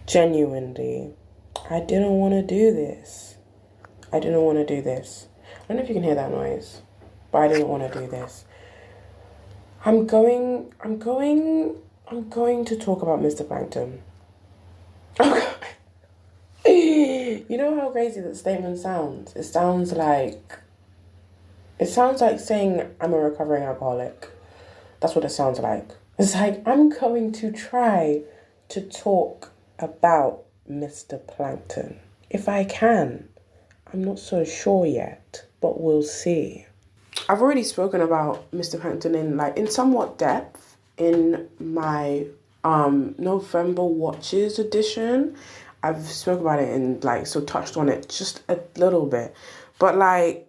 Genuinely, I didn't want to do this. I didn't want to do this. I don't know if you can hear that noise, but I didn't want to do this. I'm going to talk about Mr. Plankton. You know how crazy that statement sounds? It sounds like saying I'm a recovering alcoholic. That's what it sounds like. It's like I'm going to try to talk about Mr. Plankton. If I can. I'm not so sure yet, but we'll see. I've already spoken about Mr. Plankton in somewhat depth in my November Watches edition. I've spoken about it touched on it just a little bit. But I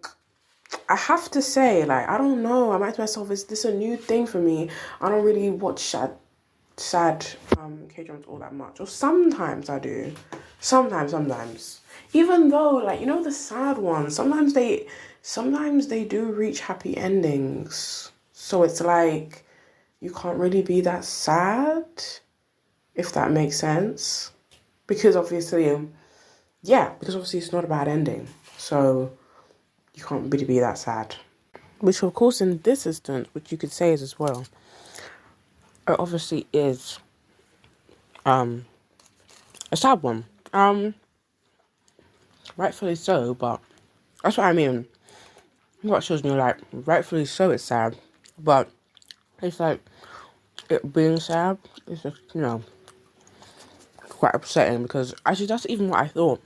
have to say, I don't know. I'm asking myself, is this a new thing for me? I don't really watch sad kdramas all that much. Or sometimes I do. Sometimes. Even though, the sad ones, sometimes they do reach happy endings. So it's like you can't really be that sad, if that makes sense. Because obviously it's not a bad ending. So you can't really be that sad. Which of course in this instance, which you could say is as well, it obviously is a sad one. Rightfully so, but that's what I mean. What shows me rightfully so it's sad. But it's like it being sad is just, quite upsetting because actually that's even what I thought.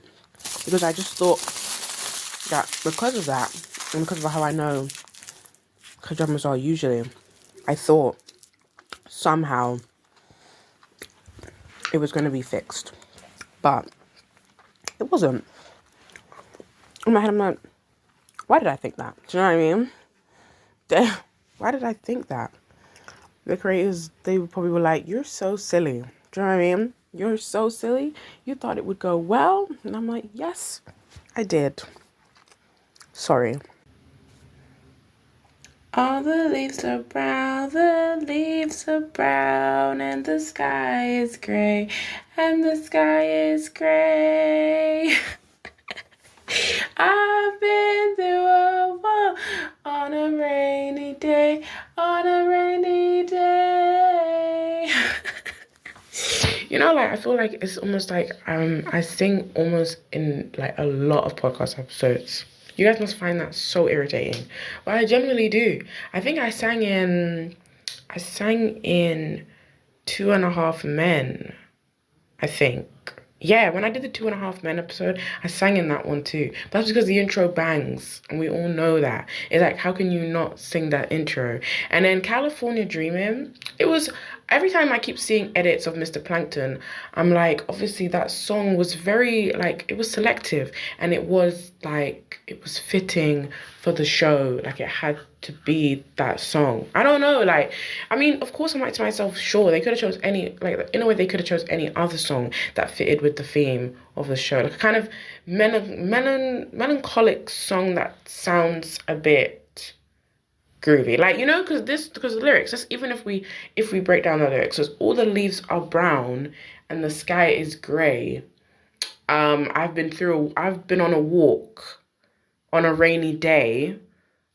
Because I just thought that because of that, and because of how I know kdramas are usually, I thought somehow it was going to be fixed. But it wasn't. In my head, I'm like, why did I think that? Do you know what I mean? Why did I think that? The creators, they probably were like, you're so silly. Do you know what I mean? You're so silly. You thought it would go well. And I'm like, yes, I did. Sorry. All the leaves are brown, and the sky is gray, and the sky is gray. I've been through a wall on a rainy day, I feel like it's almost like I sing almost in a lot of podcast episodes. You guys must find that so irritating. But I genuinely do. I think I sang in Two and a Half Men, I think. Yeah, when I did the Two and a Half Men episode, I sang in that one too. But that's because the intro bangs, and we all know that. It's like, how can you not sing that intro? And then California Dreaming, it was, every time I keep seeing edits of Mr. Plankton, I'm like, obviously that song was very, it was selective, and it was fitting for the show. It had to be that song. I don't know, of course I'm like to myself, sure, they could have chose any, in a way they could have chose any other song that fitted with the theme of the show. A kind of melancholic song that sounds a bit groovy. Because the lyrics, just even if we break down the lyrics, because all the leaves are brown and the sky is grey. I've been on a walk on a rainy day,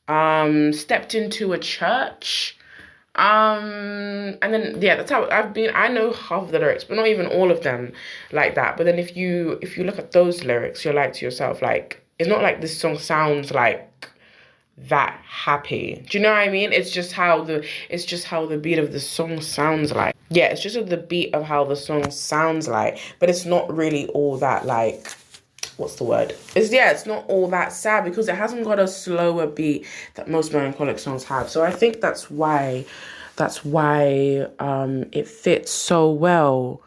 stepped into a church, and then that's how I know half of the lyrics, but not even all of them like that. But then if you look at those lyrics, you're like to yourself, it's not like this song sounds like that happy. Do you know what I mean? It's just how the beat of the song sounds like. Yeah, it's just the beat of how the song sounds like, but it's not really all that what's the word? It's not all that sad because it hasn't got a slower beat that most melancholic songs have. So I think that's why it fits so well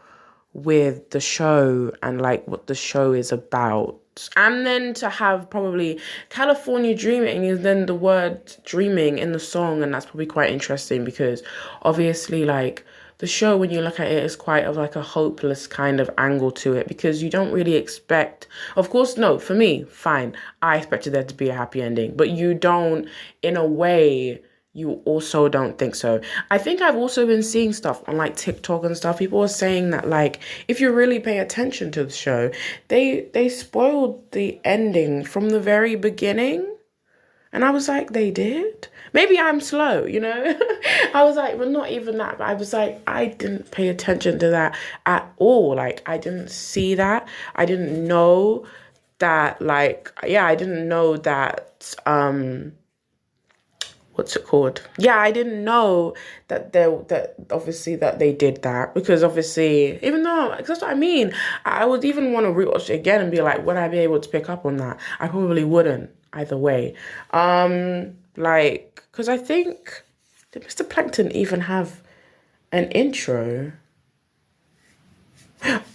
with the show and what the show is about. And then to have probably California Dreaming is then the word dreaming in the song, and that's probably quite interesting because obviously the show, when you look at it, is quite of a hopeless kind of angle to it because you don't really expect, of course, no, for me, fine, I expected there to be a happy ending, but you don't, in a way, you also don't think so. I think I've also been seeing stuff on like TikTok and stuff. People are saying that like if you really pay attention to the show, they spoiled the ending from the very beginning. And I was like, they did? Maybe I'm slow, you know? I was like, well, not even that. But I was like, I didn't pay attention to that at all. Like, I didn't see that. I didn't know that, like, yeah, I didn't know that, what's it called? Yeah, I didn't know that obviously that they did that, because obviously, even though, cause that's what I mean, I would even want to rewatch it again and be like, would I be able to pick up on that? I probably wouldn't either way. Like, cause I think, did Mr. Plankton even have an intro?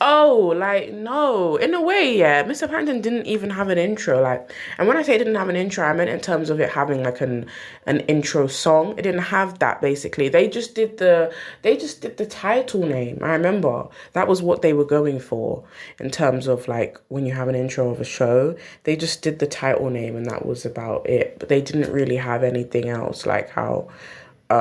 Oh, like, no. In a way, yeah. Mr. Plankton didn't even have an intro. Like, and when I say it didn't have an intro, I meant in terms of it having like an intro song. It didn't have that basically. They just did the title name. I remember that was what they were going for in terms of like when you have an intro of a show. They just did the title name and that was about it. But they didn't really have anything else, like how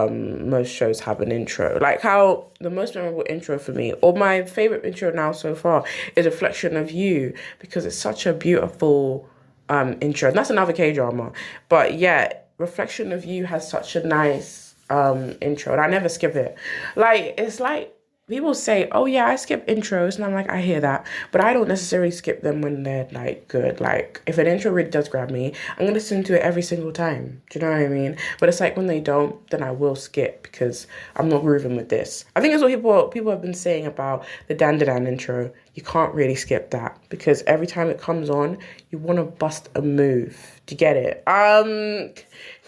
most shows have an intro. Like how the most memorable intro for me, or my favorite intro now so far, is Reflection of You, because it's such a beautiful intro. And that's another K-drama. But yeah, Reflection of You has such a nice intro, and I never skip it. Like, it's like people say, oh yeah, I skip intros, and I'm like, I hear that, but I don't necessarily skip them when they're like good. Like, if an intro really does grab me, I'm gonna listen to it every single time. Do you know what I mean? But it's like when they don't, then I will skip because I'm not grooving with this. I think that's what people have been saying about the Dan Dan intro. You can't really skip that because every time it comes on, you want to bust a move. Do you get it?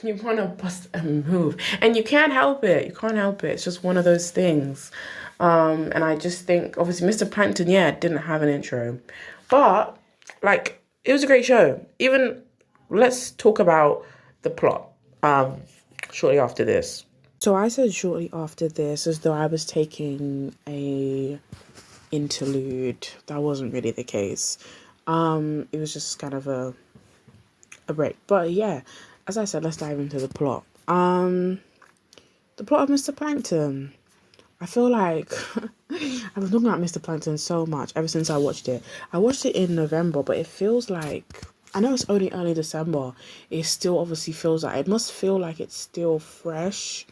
You want to bust a move, and you can't help it. You can't help it. It's just one of those things. And I just think, obviously, Mr. Plankton, yeah, didn't have an intro. But, like, it was a great show. Even, let's talk about the plot shortly after this. So I said shortly after this as though I was taking a interlude. That wasn't really the case. It was just kind of a break. But, yeah, as I said, let's dive into the plot. The plot of Mr. Plankton. I feel like I've been talking about Mr. Plankton so much ever since I watched it. I watched it in November, but it feels like, I know it's only early December. It still obviously feels like, it must feel like it's still fresh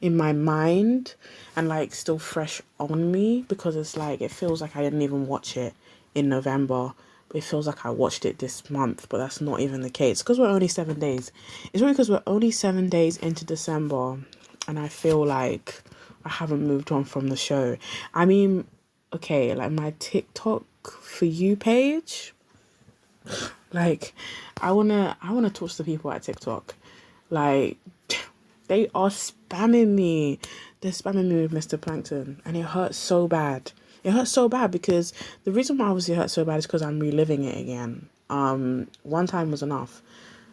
in my mind and like still fresh on me, because it's like, it feels like I didn't even watch it in November. But it feels like I watched it this month, but that's not even the case because we're only 7 days. It's really because we're only 7 days into December and I feel like I haven't moved on from the show. I mean, okay, like my TikTok for you page, like I wanna talk to the people at TikTok. Like, they are spamming me. They're spamming me with Mr. Plankton, and it hurts so bad. It hurts so bad because the reason why obviously it hurts so bad is because I'm reliving it again. One time was enough,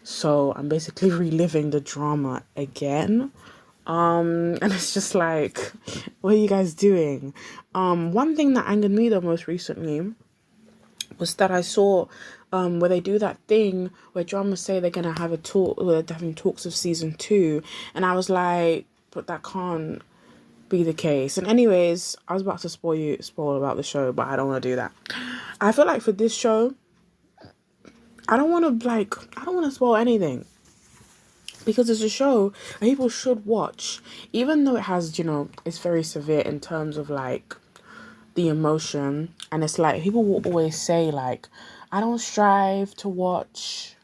so I'm basically reliving the drama again. And it's just like, what are you guys doing? One thing that angered me the most recently was that I saw where they do that thing where dramas say they're gonna have a talk, or they're having talks of season 2, and I was like, but that can't be the case. And anyways, I was about to spoil about the show, but I don't want to do that. I feel like for this show, I don't want to spoil anything. Because it's a show that people should watch, even though it has, it's very severe in terms of like the emotion. And it's like, people will always say like, I don't strive to watch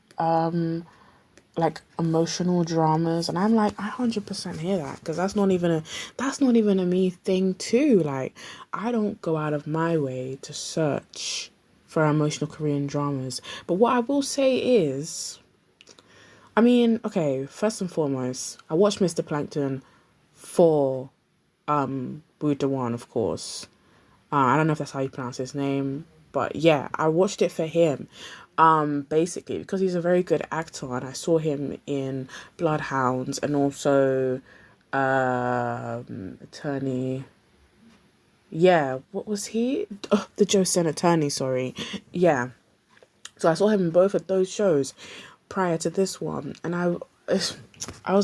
like emotional dramas, and I'm like, I 100% hear that, because that's not even a me thing too. Like, I don't go out of my way to search for emotional Korean dramas. But what I will say is, I mean, okay, first and foremost, I watched Mr. Plankton for Woo Da-won, of course. I don't know if that's how you pronounce his name, but yeah, I watched it for him. Basically, because he's a very good actor, and I saw him in Bloodhounds and also Attorney. Yeah, what was he? Oh, the Joseon Attorney, sorry. Yeah. So I saw him in both of those shows prior to this one, and I was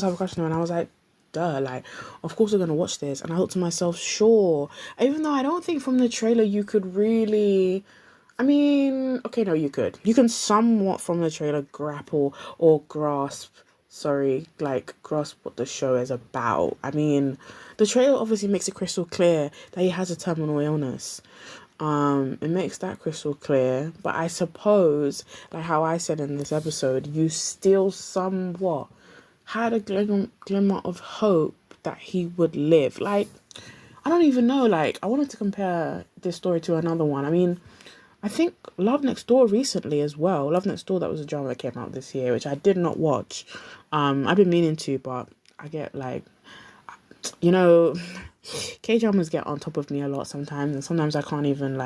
having a question, and I was like, duh, like, of course we're gonna watch this. And I thought to myself, sure. Even though I don't think from the trailer you could really, I mean, okay, no, you could. You can somewhat from the trailer grapple or grasp what the show is about. I mean, the trailer obviously makes it crystal clear that he has a terminal illness. It makes that crystal clear. But I suppose, like how I said in this episode, you still somewhat had a glimmer of hope that he would live. Like, I don't even know. Like, I wanted to compare this story to another one. I mean, I think Love Next Door recently as well. Love Next Door, that was a drama that came out this year, which I did not watch. I've been meaning to, but I get like, you know, K-dramas get on top of me a lot sometimes, and sometimes I can't even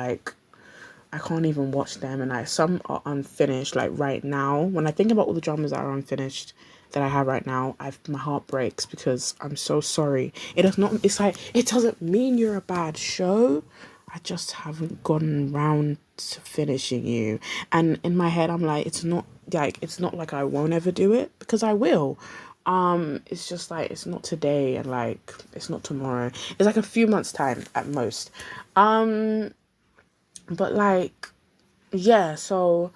watch them, and like some are unfinished like right now. When I think about all the dramas that are unfinished that I have right now, my heart breaks because I'm so sorry. It's like, it doesn't mean you're a bad show. I just haven't gotten round to finishing you. And in my head I'm like, it's not like I won't ever do it, because I will. It's just like, it's not today, and like it's not tomorrow. It's like a few months time at most. But like, yeah, so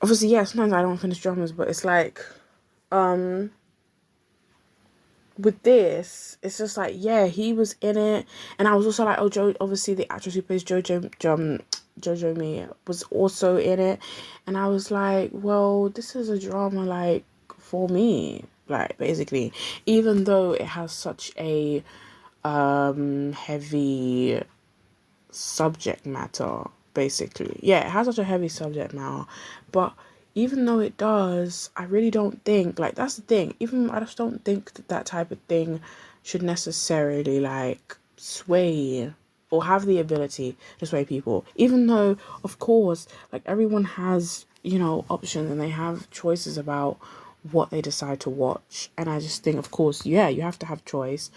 obviously, yeah, sometimes I don't finish dramas, but it's like, with this, it's just like, yeah, he was in it, and I was also like, obviously the actress who plays Jojo Me was also in it, and I was like, well, this is a drama like for me, like basically, even though it has such a heavy subject matter, basically. Yeah, it has such a heavy subject matter, but even though it does, I really don't think, like, that's the thing, even I just don't think that type of thing should necessarily like sway or have the ability to sway people, even though of course, like, everyone has, you know, options, and they have choices about what they decide to watch. And I just think, of course, yeah, you have to have choice,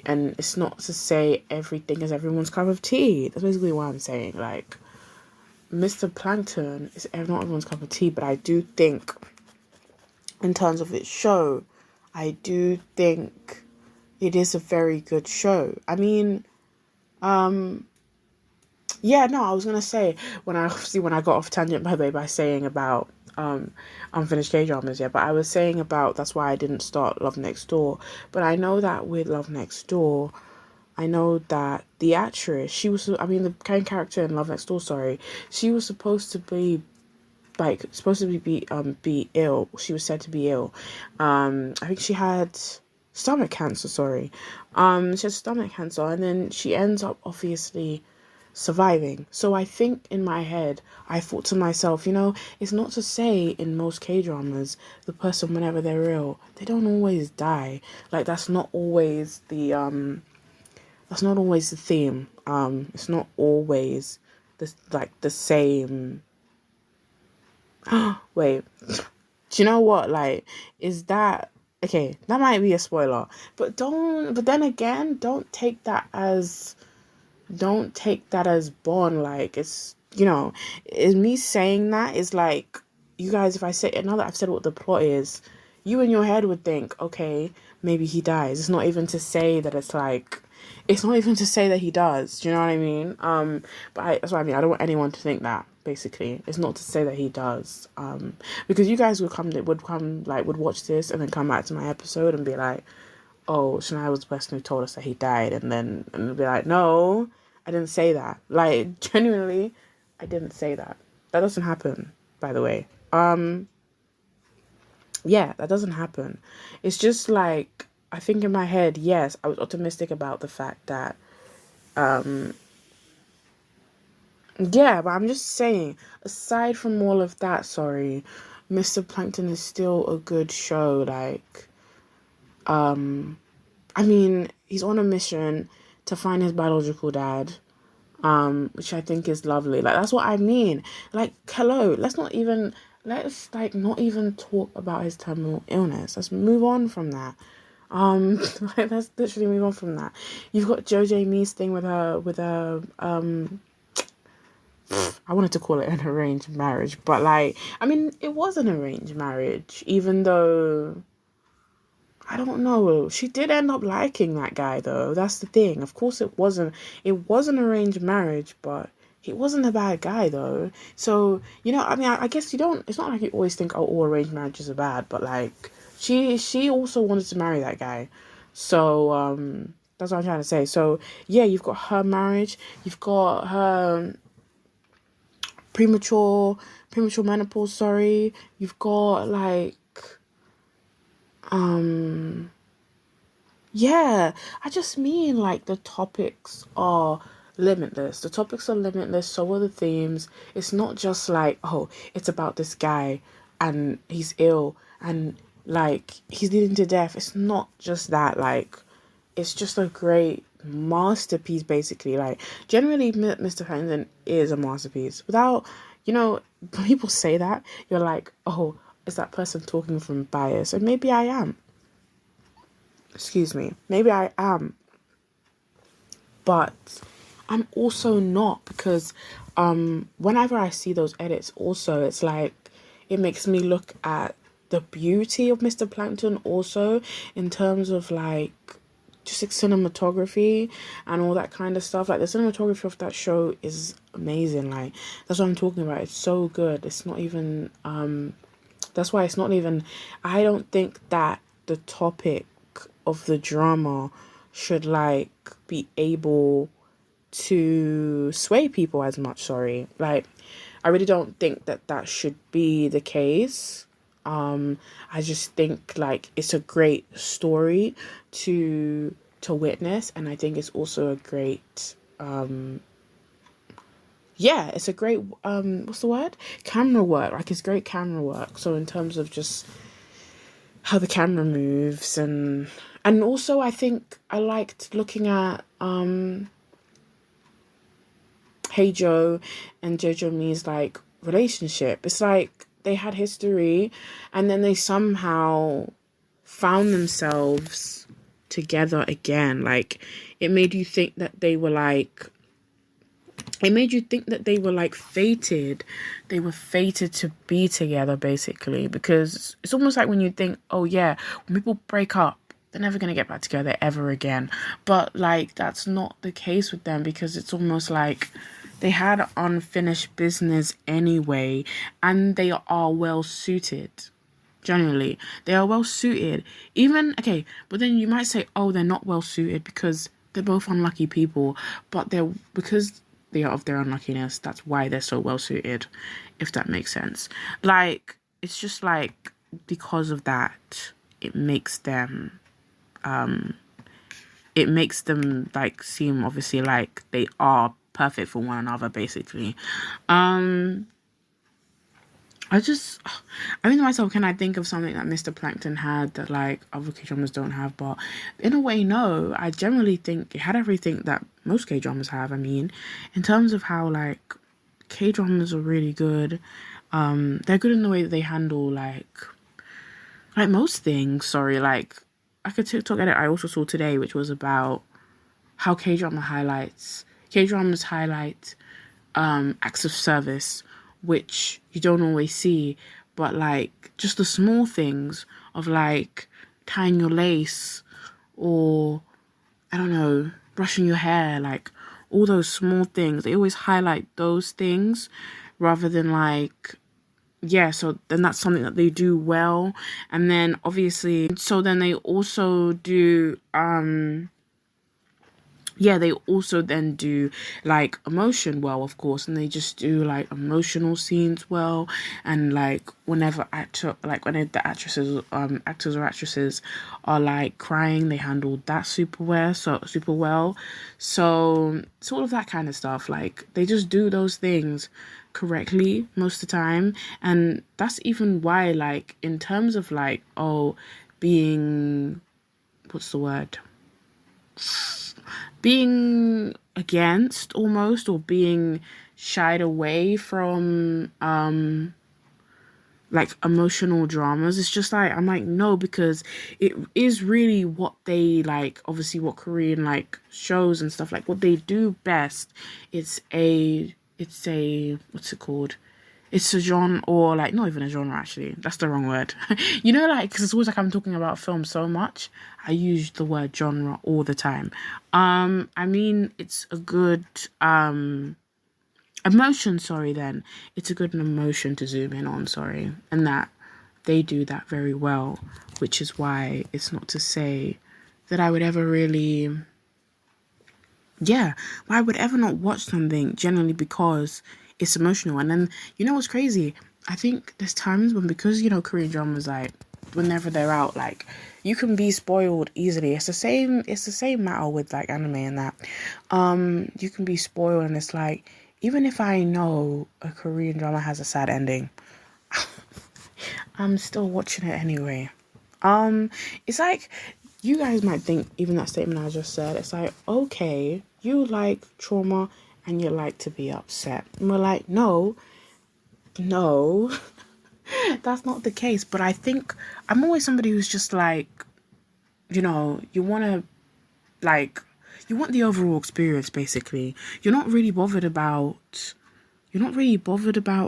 and it's not to say everything is everyone's cup of tea. That's basically what I'm saying. Like, Mr. Plankton is not everyone's cup of tea, but I do think, in terms of its show, I do think it is a very good show. I mean, yeah, no, I was gonna say, when I got off tangent by the way by saying about unfinished K-dramas, yeah, but I was saying about, that's why I didn't start Love Next Door. But I know that with Love Next Door, I know that the actress, the main character in Love Next Door, sorry, she was supposed to be be ill. She was said to be ill. I think she had stomach cancer, sorry. She had stomach cancer, and then she ends up obviously surviving. So I think in my head, I thought to myself, you know, it's not to say in most K-dramas, the person, whenever they're ill, they don't always die. Like, that's not always the theme. It's not always the same. Wait, do you know what? Like, is that okay? That might be a spoiler, but then again, don't take that as born. Like, it's, you know, is me saying that is like, you guys, if I say, now that I've said what the plot is, you in your head would think, okay, maybe he dies. It's not even to say that he does. Do you know what I mean? But that's what I mean. I don't want anyone to think that. Basically, it's not to say that he does. Because you guys would watch this and then come back to my episode and be like, oh, Shania was the person who told us that he died, and be like, no, I didn't say that. Like, genuinely, I didn't say that. That doesn't happen, by the way. Yeah, that doesn't happen. It's just like, I think in my head, yes, I was optimistic about the fact that, yeah, but I'm just saying, aside from all of that, sorry, Mr. Plankton is still a good show. Like, I mean, he's on a mission to find his biological dad, which I think is lovely. Like, that's what I mean. Like, hello, let's not even talk about his terminal illness. Let's move on from that. Let's literally move on from that. You've got Jojo Me's thing with her, I wanted to call it an arranged marriage, but like, I mean, it was an arranged marriage, even though I don't know. She did end up liking that guy though. That's the thing. Of course it wasn't arranged marriage, but he wasn't a bad guy though. So, I mean, I guess you don't, it's not like you always think, oh, all arranged marriages are bad, but like she also wanted to marry that guy. So, that's what I'm trying to say. So, yeah, you've got her marriage, you've got her premature menopause, sorry. You've got like yeah, I just mean like the topics are limitless. The topics are limitless, so are the themes. It's not just like, oh, it's about this guy and he's ill and like he's leading to death. It's not just that. Like, it's just a great masterpiece, basically. Like, generally, Mr. Plankton is a masterpiece. Without, when people say that, you're like, oh, is that person talking from bias? And maybe I am. Excuse me. Maybe I am. But I'm also not, because whenever I see those edits also, it's like it makes me look at the beauty of Mr. Plankton also, in terms of like just like cinematography and all that kind of stuff. Like, the cinematography of that show is amazing. Like, that's what I'm talking about. It's so good. It's not even that's why it's not even, I don't think that the topic of the drama should like be able to sway people as much. Sorry, like, I really don't think that should be the case. I just think like it's a great story to witness, and I think it's also a great it's a great what's the word, camera work. Like, it's great camera work. So in terms of just how the camera moves, and also I think I liked looking at Hey Joe and Jojo Me's like relationship. It's like they had history and then they somehow found themselves together again. Like, it made you think that they were like fated. They were fated to be together, basically, because it's almost like when you think, oh yeah, when people break up, they're never going to get back together ever again. But like, that's not the case with them, because it's almost like they had unfinished business anyway, and they are well suited. Generally, they are well suited. Even, okay, but then you might say, oh, they're not well suited because they're both unlucky people, but because they are of their unluckiness, that's why they're so well suited, if that makes sense. Like, it's just like, because of that, it makes them like seem obviously like they are perfect for one another, basically. I mean to myself, can I think of something that Mr. Plankton had that like other K-dramas don't have? But in a way, no. I generally think it had everything that most K-dramas have. I mean, in terms of how like K-dramas are really good. They're good in the way that they handle like most things. Sorry, like a TikTok edit I also saw today, which was about how K-dramas highlight acts of service, which you don't always see, but like just the small things of like tying your lace, or I don't know, brushing your hair, like all those small things. They always highlight those things rather than like, yeah, so then that's something that they do well. And then obviously, so then they also do they also then do like emotion well, of course, and they just do like emotional scenes well. And like whenever the actors or actresses are like crying, they handle that super well. So it's all of that kind of stuff. Like, they just do those things correctly most of the time. And that's even why, like, in terms of like, being, what's the word, being against almost, or being shied away from like emotional dramas, it's just like, I'm like, no, because it is really what they like, obviously what Korean like shows and stuff, like what they do best. It's a what's it called, It's a genre, or like not even a genre actually. That's the wrong word. You know, like because it's always like I'm talking about film so much. I use the word genre all the time. I mean it's a good emotion. Sorry, then it's a good emotion to zoom in on. Sorry, and that they do that very well, which is why it's not to say that I would ever really, yeah, why I would ever not watch something generally because it's emotional. And then, you know what's crazy? I think there's times when, because, you know, Korean dramas, like, whenever they're out, like, you can be spoiled easily. It's the same matter with, like, anime and that. You can be spoiled and it's like, even if I know a Korean drama has a sad ending, I'm still watching it anyway. It's like you guys might think even that statement I just said, it's like, okay, you like trauma and you like to be upset. And we're like, no, that's not the case. But I think I'm always somebody who's just like, you know, like you want the overall experience basically. You're not really bothered about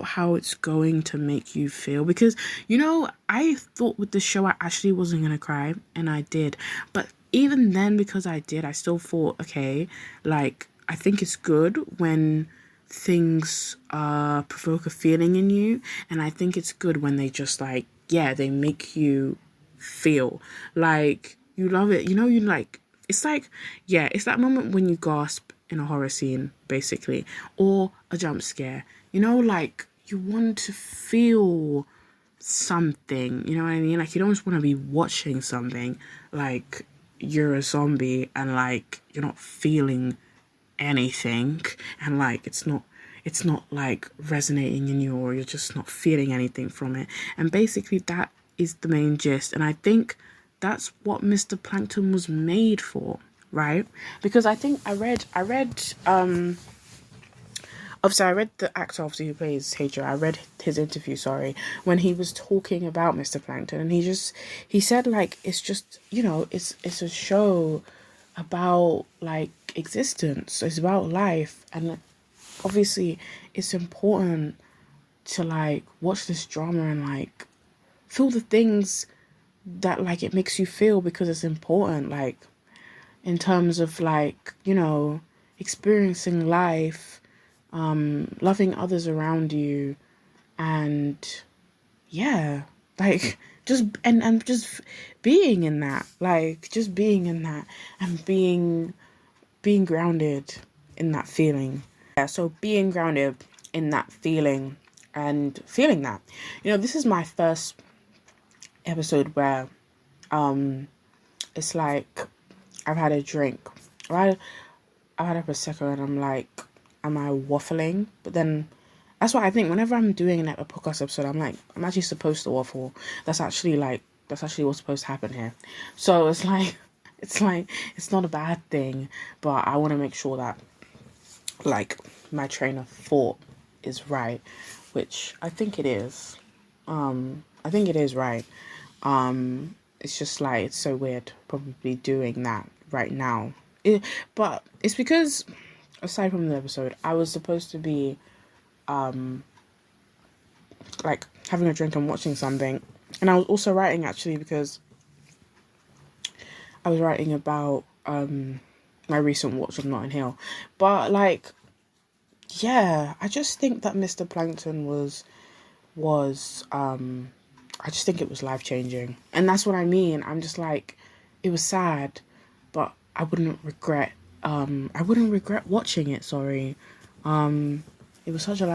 how it's going to make you feel because, you know, I thought with the show I actually wasn't going to cry and I did. But even then, because I did, I still thought, okay, like, I think it's good when things provoke a feeling in you. And I think it's good when they just like, yeah, they make you feel like you love it. You know, you like, it's like, yeah, it's that moment when you gasp in a horror scene, basically, or a jump scare. You know, like you want to feel something, you know what I mean? Like you don't just want to be watching something like you're a zombie and like you're not feeling anything and like it's not like resonating in you or you're just not feeling anything from it. And basically that is the main gist. And I think that's what Mr. Plankton was made for, right? Because I think obviously I read the actor obviously who plays Hager. I read his interview, sorry, when he was talking about Mr. Plankton and he said like it's just, you know, it's a show about like existence. It's about life and obviously it's important to like watch this drama and like feel the things that like it makes you feel because it's important, like in terms of like, you know, experiencing life, loving others around you, and yeah, like and just being in that, like just being in that and being grounded in that feeling. Yeah, so being grounded in that feeling and feeling that. You know, this is my first episode where it's like I've had a drink. I've had a prosecco and I'm like, am I waffling? But then that's what I think. Whenever I'm doing a podcast episode, I'm like, I'm actually supposed to waffle. That's actually what's supposed to happen here. So it's like it's not a bad thing, but I want to make sure that like my train of thought is right, which I think it is. I think it is right. It's just like it's so weird probably doing that right now. But it's because aside from the episode, I was supposed to be like having a drink and watching something, and I was also writing actually because I was writing about my recent watch of Notting Hill. But like, yeah, I just think that Mr. Plankton was I just think it was life changing. And that's what I mean. I'm just like, it was sad, but I wouldn't regret watching it, sorry. It was such a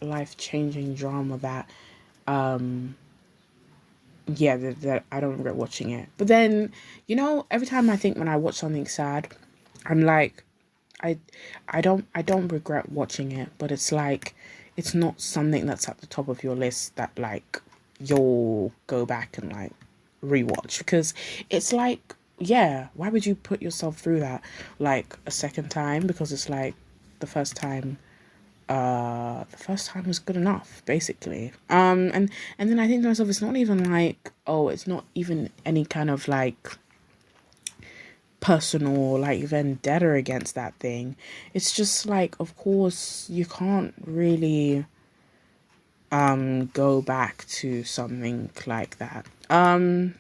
life changing drama that yeah, that I don't regret watching it. But then, you know, every time I think when I watch something sad, I'm like, I I don't regret watching it, but it's like it's not something that's at the top of your list that like you'll go back and like rewatch because it's like, yeah, why would you put yourself through that like a second time? Because it's like the first time the first time was good enough basically. And then I think to myself, it's not even like, oh, it's not even any kind of like personal like vendetta against that thing. It's just like, of course you can't really go back to something like that. I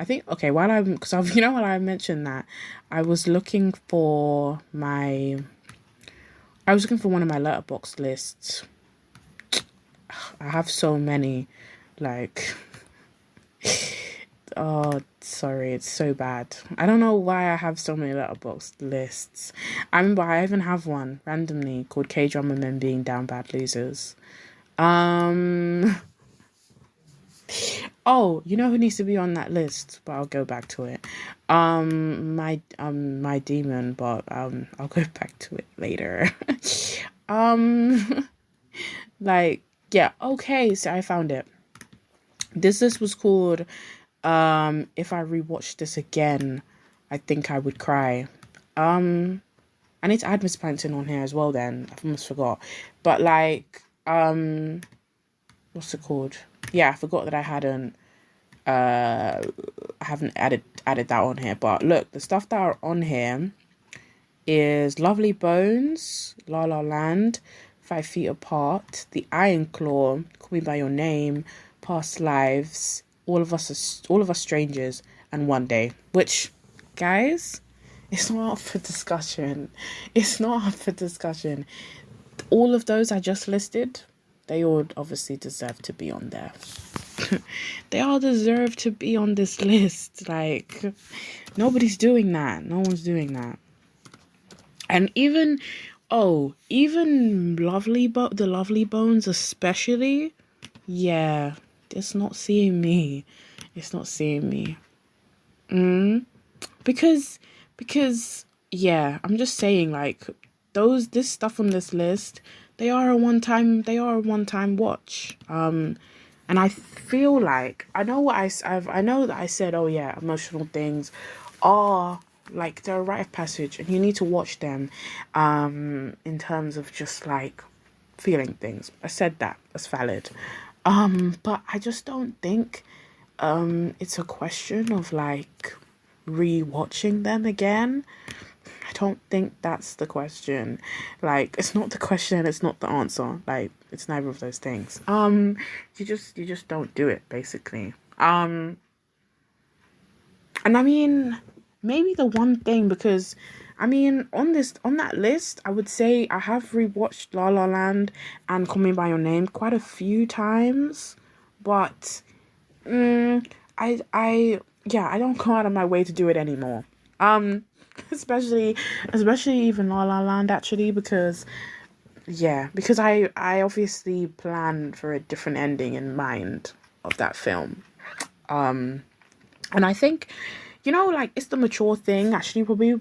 think, okay, while I mentioned that, I was looking for one of my letterbox lists. I have so many, like, oh, sorry, it's so bad. I don't know why I have so many letterbox lists. I remember I even have one randomly called K-drama men being down bad losers. Oh, you know who needs to be on that list? But I'll go back to it. My demon, but I'll go back to it later. um, like, yeah, okay, so I found it. This list was called If I Rewatched This Again, I Think I Would Cry. I need to add Mr Plankton on here as well then. I almost forgot. But like, what's it called? Yeah, I forgot that I haven't added that on here. But look, the stuff that are on here is Lovely Bones, La La Land, 5 Feet Apart, The Iron Claw, Call Me by Your Name, Past Lives, All of Us Strangers, and One Day. Which, guys, it's not up for discussion. It's not up for discussion. All of those I just listed, they all obviously deserve to be on there. They all deserve to be on this list. Like, nobody's doing that. No one's doing that. And even the Lovely Bones especially, yeah, it's not seeing me. It's not seeing me. Because yeah, I'm just saying, like, this stuff on this list, they are a one-time watch. And I feel like I know that I said, oh yeah, emotional things are like they're a rite of passage, and you need to watch them in terms of just like feeling things. I said that. That's valid. But I just don't think it's a question of like re-watching them again. I don't think that's the question. Like, it's not the question, it's not the answer. Like, it's neither of those things. You just don't do it, basically. And I mean, maybe the one thing, because I mean, on that list, I would say I have rewatched La La Land and Call Me by Your Name quite a few times, but I don't go out of my way to do it anymore. Especially even La La Land, actually, because I obviously planned for a different ending in mind of that film. And I think, like, it's the mature thing, actually, probably,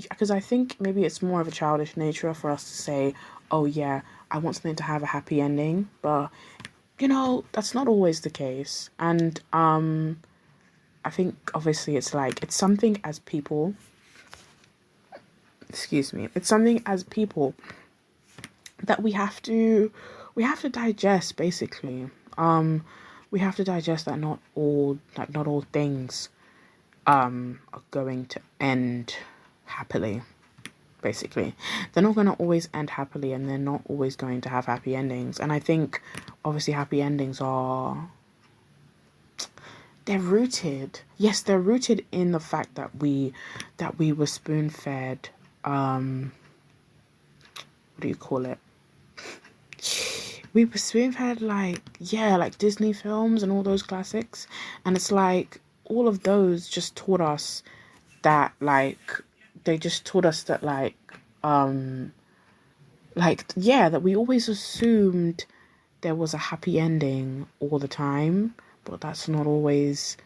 because I think maybe it's more of a childish nature for us to say, oh yeah, I want something to have a happy ending, but that's not always the case. And I think obviously it's something as people, that we have to digest, basically. We have to digest that not all things are going to end happily. Basically, they're not going to always end happily, and they're not always going to have happy endings. And I think obviously happy endings they're rooted in the fact that we were spoon-fed, what do you call it? We were spoon-fed, like Disney films and all those classics. And it's like, all of those just taught us that, that we always assumed there was a happy ending all the time, but that's not always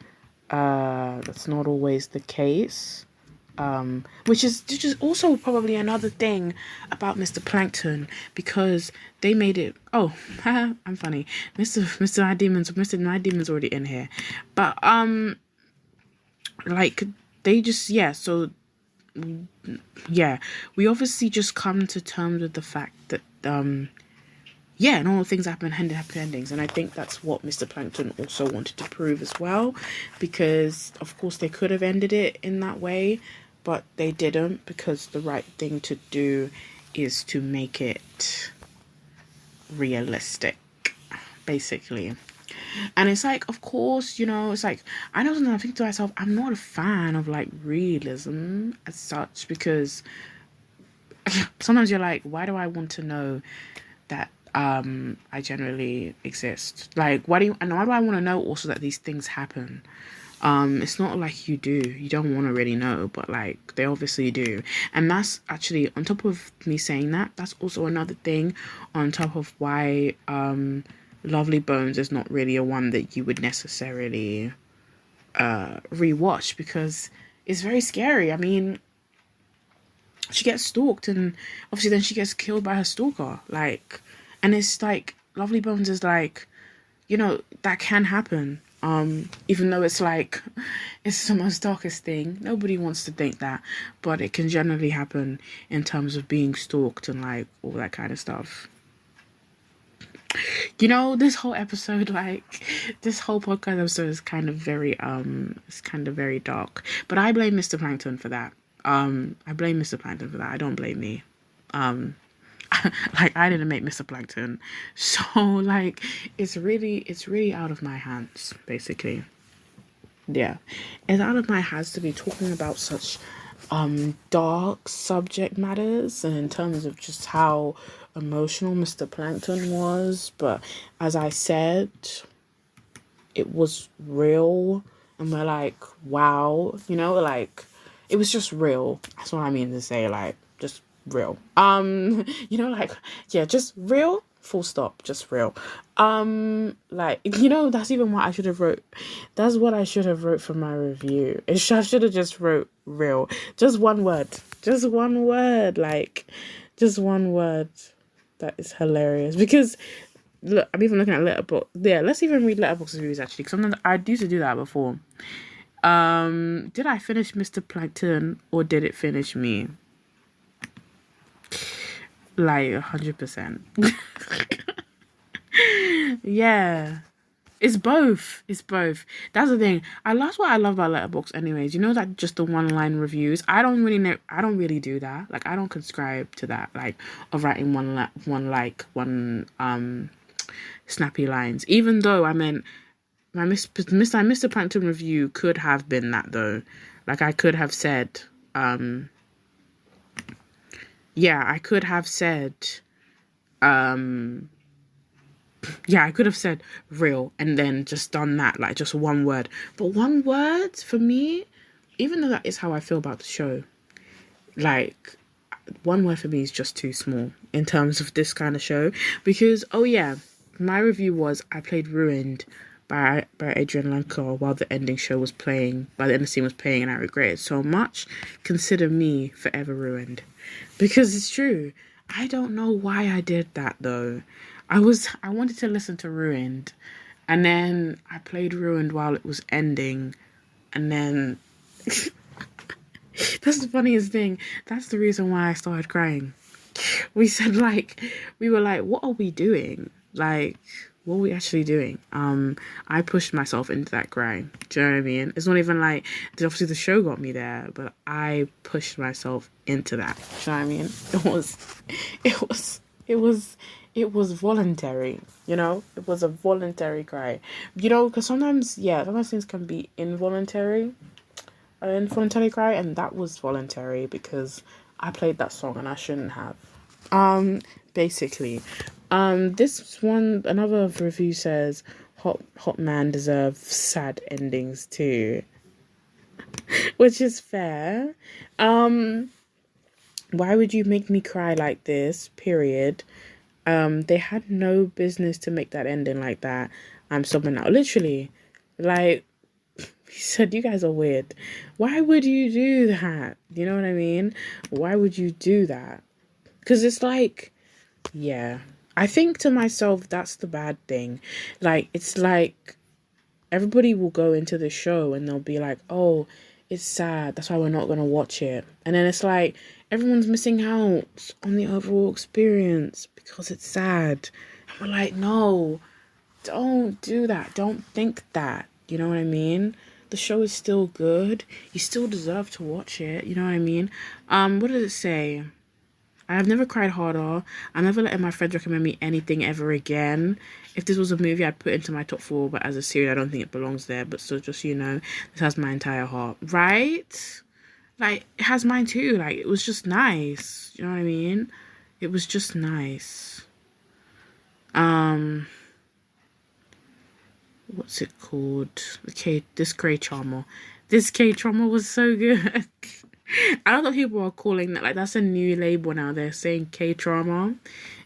the case. Which is also probably another thing about Mr. Plankton, because they made it. Oh, I'm funny. Mr. My Demon's already in here, but they just we obviously just come to terms with the fact that normal things happen, happy endings. And I think that's what Mr. Plankton also wanted to prove as well, because of course they could have ended it in that way, but they didn't, because the right thing to do is to make it realistic, basically. And it's like, of course, you know, it's like, I know sometimes I think to myself, I'm not a fan of like realism as such, because sometimes you're like, why do I want to know that I generally exist? Like, why do I want to know also that these things happen? It's not like you don't want to really know, but like they obviously do. And that's actually, on top of me saying that, that's also another thing on top of why Lovely Bones is not really a one that you would necessarily rewatch, because it's very scary. I mean, she gets stalked, and obviously then she gets killed by her stalker. Like, and it's like, Lovely Bones is like, you know, that can happen. Even though it's like, it's the most darkest thing. Nobody wants to think that, but it can generally happen in terms of being stalked and like all that kind of stuff. You know, this whole episode, like, this whole podcast episode is kind of very, it's kind of very dark. But I blame Mr. Plankton for that. I blame Mr. Plankton for that. I don't blame me. Like, I didn't make Mr. Plankton. So, like, it's really out of my hands, basically. Yeah. It's out of my hands to be talking about such dark subject matters, and in terms of just how emotional Mr. Plankton was. But as I said, it was real, and we're like, wow, you know, like, it was just real. That's what I mean to say, like, just real. You know, like, yeah, just real, full stop, just real. Like, you know, that's even what I should have wrote. That's what I should have wrote for my review. I should have just wrote real. Just one word. Just one word. Like, just one word. That is hilarious. Because, look, I'm even looking at Letterboxd. Yeah, let's even read Letterboxd reviews, actually. Because sometimes I used to do that before. Did I finish Mr. Plankton, or did it finish me? Like, 100%. Yeah. It's both. It's both. That's the thing. That's what I love about Letterboxd anyways. You know, that just the one line reviews. I don't really do that. Like, I don't subscribe to that, like, of writing one snappy lines. Even though I meant my Mr. Plankton review could have been that, though. Like, I could have said I could have said I could have said real and then just done that, like, just one word. But one word, for me, even though that is how I feel about the show, like, one word for me is just too small in terms of this kind of show. Because, oh yeah, my review was, I played Ruined by Adrian Lankar while the ending scene was playing, and I regret it so much. Consider me forever ruined. Because it's true. I don't know why I did that, though. I wanted to listen to Ruined, and then I played Ruined while it was ending, and then that's the funniest thing. That's the reason why I started crying. We were like, what are we doing? Like, what are we actually doing? I pushed myself into that cry. Do you know what I mean? It's not even like, obviously the show got me there, but I pushed myself into that. Do you know what I mean? It was voluntary, you know? It was a voluntary cry. You know, because sometimes things can be involuntary cry, and that was voluntary because I played that song and I shouldn't have. Basically. This one, another review says, hot man deserves sad endings too. Which is fair. Why would you make me cry like this? Period. They had no business to make that ending like that. I'm sobbing now. Literally. Like, he said, you guys are weird. Why would you do that? You know what I mean? Why would you do that? Because it's like, yeah. I think to myself, that's the bad thing. Like, it's like, everybody will go into the show and they'll be like, oh, it's sad, that's why we're not going to watch it. And then it's like, everyone's missing out on the overall experience because it's sad. And we're like, no, don't do that. Don't think that. You know what I mean? The show is still good. You still deserve to watch it. You know what I mean? What does it say? I have never cried harder. I'm never letting my friends recommend me anything ever again. If this was a movie, I'd put it into my top 4, but as a series, I don't think it belongs there. But so just so you know, this has my entire heart. Right? Like, it has mine too. Like, it was just nice. You know what I mean? It was just nice. What's it called? This ktrauma. This ktrauma was so good. I don't know if people are calling that, like, that's a new label now. They're saying ktrauma.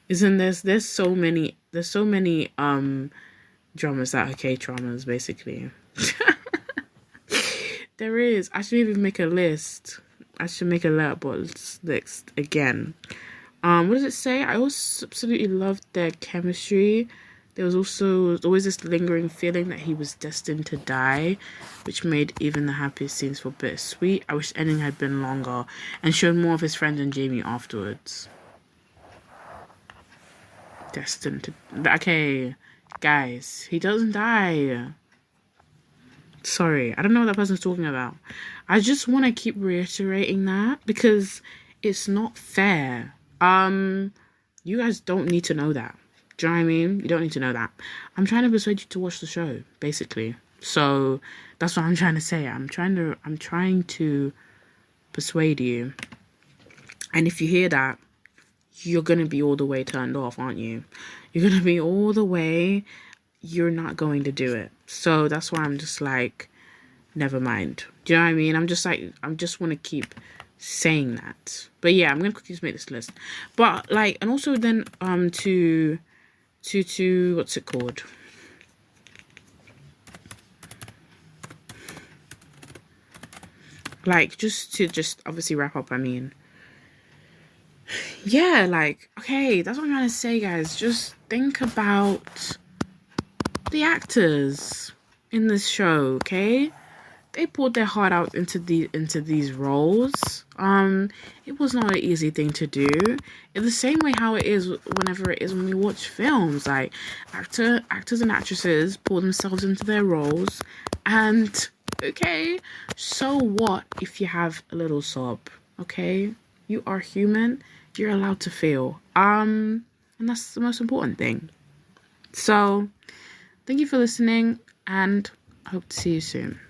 Isn't there's so many dramas that are ktraumas, basically. There is. I should even make a list. I should make a letterbox list again. What does it say? I also absolutely loved their chemistry. There was always this lingering feeling that he was destined to die, which made even the happiest scenes feel bittersweet. I wish the ending had been longer and showed more of his friend and Jamie afterwards. Destined to... Okay, guys, he doesn't die. Sorry, I don't know what that person's talking about. I just want to keep reiterating that because it's not fair. You guys don't need to know that. Do you know what I mean? You don't need to know that. I'm trying to persuade you to watch the show, basically. So that's what I'm trying to say. I'm trying to persuade you. And if you hear that, you're gonna be all the way turned off, aren't you? You're gonna be all the way. You're not going to do it. So that's why I'm just like, never mind. Do you know what I mean? I'm just like, I just want to keep saying that. But yeah, I'm gonna quickly just make this list. But like, and also then to what's it called? Like, just obviously wrap up, I mean, yeah, like, okay, that's what I'm trying to say, guys. Just think about the actors in this show, okay? They poured their heart out into these roles. It was not an easy thing to do. In the same way how it is whenever it is when we watch films, like actors and actresses pour themselves into their roles, and okay, so what if you have a little sob? Okay, you are human. You're allowed to feel. And that's the most important thing. So, thank you for listening, and I hope to see you soon.